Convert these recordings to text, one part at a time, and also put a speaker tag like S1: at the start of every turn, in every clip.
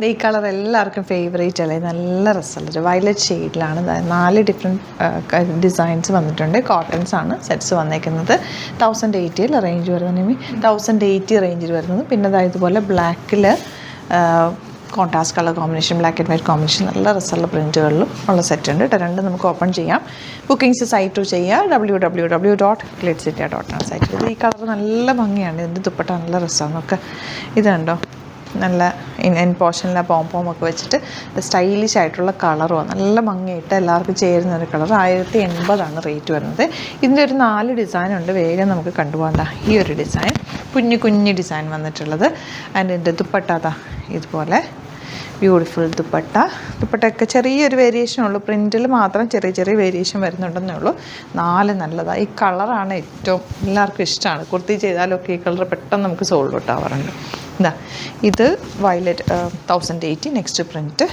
S1: ഈ കളർ എല്ലാവർക്കും ഫേവറേറ്റ് അല്ലേ, നല്ല രസമുള്ളൊരു വയലറ്റ് ഷെയ്ഡിലാണ് 4 ഡിഫറെൻറ്റ് ഡിസൈൻസ് വന്നിട്ടുണ്ട്. കോട്ടൺസ് ആണ് സെറ്റ്സ് വന്നേക്കുന്നത്. 1080 റേഞ്ച് വരുന്നത്, 1080 റേഞ്ചിൽ വരുന്നത്. പിന്നെ അതായത് ഇതുപോലെ ബ്ലാക്കിൽ contrast colour combination, black and white combination, നല്ല രസമുള്ള പ്രിൻറ്റുകളിലും ഉള്ള സെറ്റ് ഉണ്ട്. രണ്ട് നമുക്ക് ഓപ്പൺ ചെയ്യാം. ബുക്കിംഗ്സ് സൈറ്റ് ചെയ്യുക www.glitzindia.com സൈറ്റ്. ഇത് ഈ കളർ നല്ല ഭംഗിയാണ്. ഇതിൻ്റെ ദുപ്പട്ട നല്ല രസമാണ്. നമുക്ക് ഇത് കണ്ടോ, നല്ല എൻ പോർഷനിലെ പോംപോമൊക്കെ വെച്ചിട്ട് സ്റ്റൈലിഷ് ആയിട്ടുള്ള കളറുമാണ്. നല്ല ഭംഗിയായിട്ട് എല്ലാവർക്കും ചേരുന്ന ഒരു കളർ. 1080 റേറ്റ് വരുന്നത്. ഇതിൻ്റെ ഒരു 4 ഡിസൈൻ ഉണ്ട്. വേഗം നമുക്ക് കണ്ടുപോകണ്ട. ഈ ഒരു ഡിസൈൻ കുഞ്ഞു ഡിസൈൻ വന്നിട്ടുള്ളത്. ആൻഡ് ഇതിൻ്റെ ദുപ്പട്ട ഇതുപോലെ ബ്യൂട്ടിഫുൾ ദുപ്പട്ടയൊക്കെ ചെറിയൊരു വേരിയേഷൻ ഉള്ളൂ. പ്രിൻറ്റിൽ മാത്രം ചെറിയ വേരിയേഷൻ വരുന്നുണ്ടെന്നേ ഉള്ളൂ. 4 നല്ലതാണ്. ഈ കളറാണ് ഏറ്റവും എല്ലാവർക്കും ഇഷ്ടമാണ്. കുർത്തി ചെയ്താലൊക്കെ ഈ കളർ പെട്ടെന്ന് നമുക്ക് സോൾഡ് ഔട്ട് ആവാറുണ്ട്. ഇത് വയലറ്റ് 1080. നെക്സ്റ്റ് പ്രിൻറ്റ്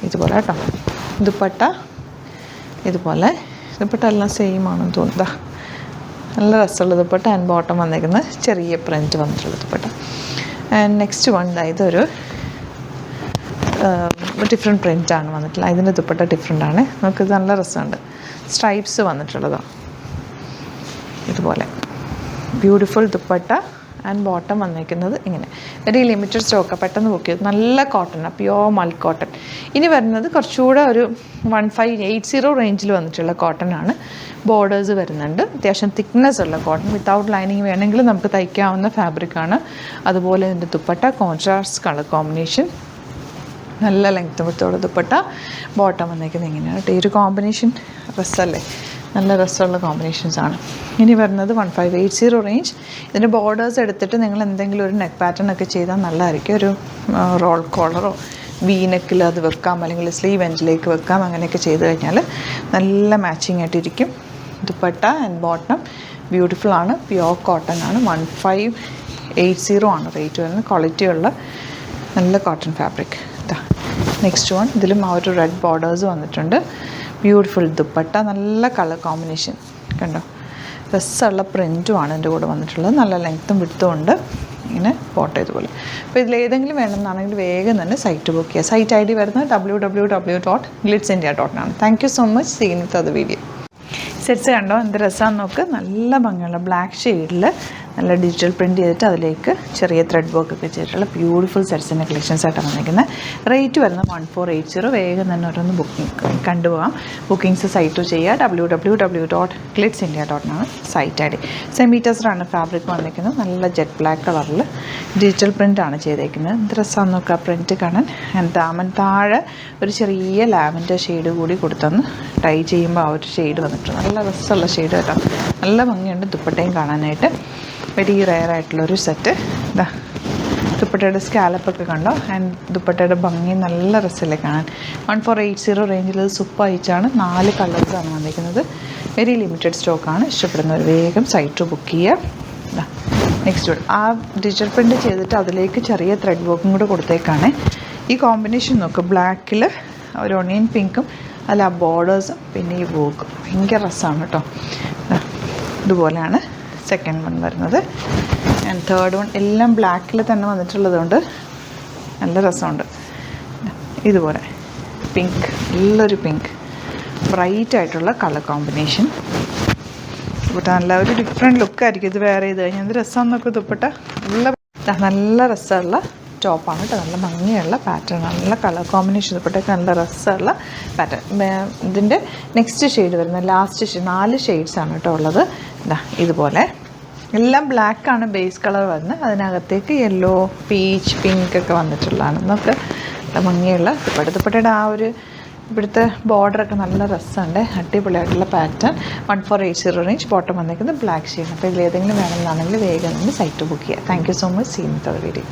S1: ഇതുപോലെ കേട്ടോ. ദുപ്പട്ട ഇതുപോലെ. ദുപ്പട്ട എല്ലാം സെയിം ആണെന്ന് തോന്നുന്നു. നല്ല രസമുള്ള ദുപ്പട്ട. ആൻഡ് ബോട്ടം വന്നേക്കുന്നത് ചെറിയ പ്രിൻറ്റ് വന്നിട്ടുള്ള ദുപ്പട്ട. ആൻഡ് നെക്സ്റ്റ് വൺ ഇതൊരു ഡിഫറെൻറ്റ് പ്രിൻ്റാണ് വന്നിട്ടുള്ളത്. ഇതിൻ്റെ ദുപ്പട്ട ഡിഫറെൻ്റാണ്. നമുക്കിത് നല്ല രസമുണ്ട്. സ്ട്രൈപ്സ് വന്നിട്ടുള്ളതാണ് ഇതുപോലെ. ബ്യൂട്ടിഫുൾ ദുപ്പട്ട ആൻഡ് ബോട്ടം വന്നിരിക്കുന്നത് ഇങ്ങനെ. വെരി ലിമിറ്റഡ് സ്റ്റോക്ക്, പെട്ടെന്ന് ബുക്ക് ചെയ്തു. നല്ല കോട്ടനാണ്, പ്യോർ മൽ കോട്ടൺ. ഇനി വരുന്നത് കുറച്ചുകൂടെ ഒരു 1580 റേഞ്ചിൽ വന്നിട്ടുള്ള കോട്ടനാണ്. ബോർഡേഴ്സ് വരുന്നുണ്ട്. അത്യാവശ്യം തിക്നെസ് ഉള്ള കോട്ടൺ. വിത്തൗട്ട് ലൈനിങ് വേണമെങ്കിൽ നമുക്ക് തയ്ക്കാവുന്ന ഫാബ്രിക്കാണ്. അതുപോലെ ഇതിൻ്റെ ദുപ്പട്ട കോൺട്രാസ്റ്റ് കളർ കോമ്പിനേഷൻ, നല്ല ലെങ്ത് വിത്തോടെ ദുപ്പട്ട. ബോട്ടം വന്നിരിക്കുന്നത് ഇങ്ങനെയാണ്. ഈ ഒരു കോമ്പിനേഷൻ രസമല്ലേ, നല്ല രസമുള്ള കോമ്പിനേഷൻസാണ്. ഇനി വരുന്നത് 1580 റേഞ്ച്. ഇതിൻ്റെ ബോർഡേഴ്സ് എടുത്തിട്ട് നിങ്ങൾ എന്തെങ്കിലും ഒരു നെക്ക് പാറ്റേൺ ഒക്കെ ചെയ്താൽ നല്ലതായിരിക്കും. ഒരു റോൾ കോളറോ വീനെക്കിൽ അത് വെക്കാം, അല്ലെങ്കിൽ സ്ലീവ് എൻഡിലേക്ക് വെക്കാം. അങ്ങനെയൊക്കെ ചെയ്ത് കഴിഞ്ഞാൽ നല്ല മാച്ചിങ് ആയിട്ടിരിക്കും. ദുപ്പട്ട ആൻഡ് ബോട്ടം ബ്യൂട്ടിഫുൾ ആണ്. പ്യോർ കോട്ടൺ ആണ്. 1580 ആണ് റേറ്റ് വരുന്നത്. ക്വാളിറ്റിയുള്ള നല്ല കോട്ടൺ ഫാബ്രിക്. നെക്സ്റ്റ് വൺ, ഇതിലും ആ ഒരു റെഡ് ബോർഡേഴ്സ് വന്നിട്ടുണ്ട്. ബ്യൂട്ടിഫുൾ ദുപ്പട്ട, നല്ല കളർ കോമ്പിനേഷൻ കണ്ടോ. രസമുള്ള പ്രിൻറ്റുമാണ് എൻ്റെ കൂടെ വന്നിട്ടുള്ളത്. നല്ല ലെങ്ത്തും വിഡ്ത്തും ഉണ്ട്. ഇങ്ങനെ ഫോട്ടോ ഇതുപോലെ. അപ്പോൾ ഇതിലേതെങ്കിലും വേണമെന്നാണെങ്കിൽ വേഗം തന്നെ സൈറ്റ് ബുക്ക് ചെയ്യുക. സൈറ്റ് ID വരുന്നത് www.glitzindia.com ആണ്. Thank you so much. See in with the video. Sets കണ്ടോ, എന്ത് രസമാണെന്ന് നോക്ക്. നല്ല ഭംഗിയുള്ള ബ്ലാക്ക് ഷെയ്ഡിൽ നല്ല ഡിജിറ്റൽ പ്രിൻറ്റ് ചെയ്തിട്ട് അതിലേക്ക് ചെറിയ ത്രെഡ് വർക്ക് ഒക്കെ ചെയ്തിട്ടുള്ള ബ്യൂട്ടിഫുൾ സെറ്റ്സിൻ്റെ കളക്ഷൻസ് ആയിട്ടാണ് വന്നിരിക്കുന്നത്. റേറ്റ് വരുന്നത് 1480. വേഗം തന്നെ ഓരോന്ന് ബുക്കിംഗ് കണ്ടുപോകാം. ബുക്കിംഗ്സ് സൈറ്റ് ചെയ്യുക www.glitzindia.com ആണ് സൈറ്റ് ID. സെമീറ്റേഴ്സാണ് ഫാബ്രിക് വന്നിരിക്കുന്നത്. നല്ല ജെറ്റ് ബ്ലാക്ക് കളറിൽ ഡിജിറ്റൽ പ്രിൻ്റാണ് ചെയ്തേക്കുന്നത്. എന്ത് രസമാണെന്ന് നോക്കുക പ്രിൻറ്റ് കാണാൻ. ദാമൻ താഴെ ഒരു ചെറിയ ലാവൻഡർ ഷെയ്ഡ് കൂടി കൊടുത്തൊന്ന് ടൈ ചെയ്യുമ്പോൾ ആ ഒരു ഷെയ്ഡ് വന്നിട്ടുണ്ട്. നല്ല രസമുള്ള ഷെയ്ഡ് കേട്ടോ. നല്ല ഭംഗിയുണ്ട് ദുപ്പട്ടയും കാണാനായിട്ട്. വെരി റെയർ ആയിട്ടുള്ളൊരു സെറ്റ്. ദുപ്പട്ടയുടെ സ്കാലപ്പൊക്കെ കണ്ടോ. ആൻഡ് ദുപ്പട്ടയുടെ ഭംഗി നല്ല രസമല്ലേ കാണാൻ. 1480 റേഞ്ചിൽ സൂപ്പർ അയച്ചാണ്. 4 കളേഴ്സാണ് വന്നിരിക്കുന്നത്. വെരി ലിമിറ്റഡ് സ്റ്റോക്കാണ്. ഇഷ്ടപ്പെടുന്നവർ വേഗം സൈറ്റ് ബുക്ക് ചെയ്യുക. നെക്സ്റ്റ് ആ ഡിജിറ്റൽ പ്രിൻ്റ് ചെയ്തിട്ട് അതിലേക്ക് ചെറിയ ത്രെഡ് വർക്കും കൂടെ കൊടുത്തേക്കാണ്. ഈ കോമ്പിനേഷൻ നോക്ക്. ബ്ലാക്കിൽ ഒരു ഒണിയൻ പിങ്കും അല്ല ബോർഡേഴ്സും പിന്നെ ഈ വർക്കും ഭയങ്കര രസമാണ് കേട്ടോ. ഇതുപോലെയാണ് സെക്കൻഡ് വൺ വരുന്നത്. ആൻഡ് തേർഡ് വൺ എല്ലാം ബ്ലാക്കിൽ തന്നെ വന്നിട്ടുള്ളതുകൊണ്ട് നല്ല രസമുണ്ട്. ഇതുപോലെ പിങ്ക്, നല്ലൊരു പിങ്ക് ബ്രൈറ്റ് ആയിട്ടുള്ള കളർ കോമ്പിനേഷൻ. ദുപ്പട്ട നല്ല ഒരു ഡിഫറെൻറ്റ് ലുക്കായിരിക്കും ഇത് വേറെ ചെയ്ത് കഴിഞ്ഞാൽ. എന്ത് രസമാണെന്നൊക്കെ ദുപ്പട്ട. നല്ല രസമുള്ള ടോപ്പാണ് കേട്ടോ. നല്ല ഭംഗിയുള്ള പാറ്റേൺ, നല്ല കളർ കോമ്പിനേഷൻ. ദുപ്പട്ടയൊക്കെ നല്ല രസമുള്ള പാറ്റേൺ. ഇതിൻ്റെ നെക്സ്റ്റ് ഷെയ്ഡ് വരുന്നത് ലാസ്റ്റ് 4 ഷെയ്ഡ്സാണ് കേട്ടോ ഉള്ളത്. ഇതുപോലെ എല്ലാം ബ്ലാക്കാണ് ബേസ് കളർ വരുന്നത്. അതിനകത്തേക്ക് യെല്ലോ, പീച്ച്, പിങ്ക് ഒക്കെ വന്നിട്ടുള്ളതാണ്. നമുക്ക് ഭംഗിയുള്ള ദുപ്പട്ടയുടെ ആ ഒരു ഇവിടുത്തെ ബോർഡറൊക്കെ നല്ല രസമുണ്ട്. അടിപൊളിയായിട്ടുള്ള പാറ്റേൺ. 1480 റേഞ്ച്. ബോട്ടം വന്നിരിക്കുന്നത് ബ്ലാക്ക് ഷെയ്ഡ്. അപ്പോൾ ഇതിലേതെങ്കിലും വേണമെന്നാണെങ്കിൽ വേഗം സൈറ്റ് ബുക്ക് ചെയ്യുക. Thank you so much. See in the video.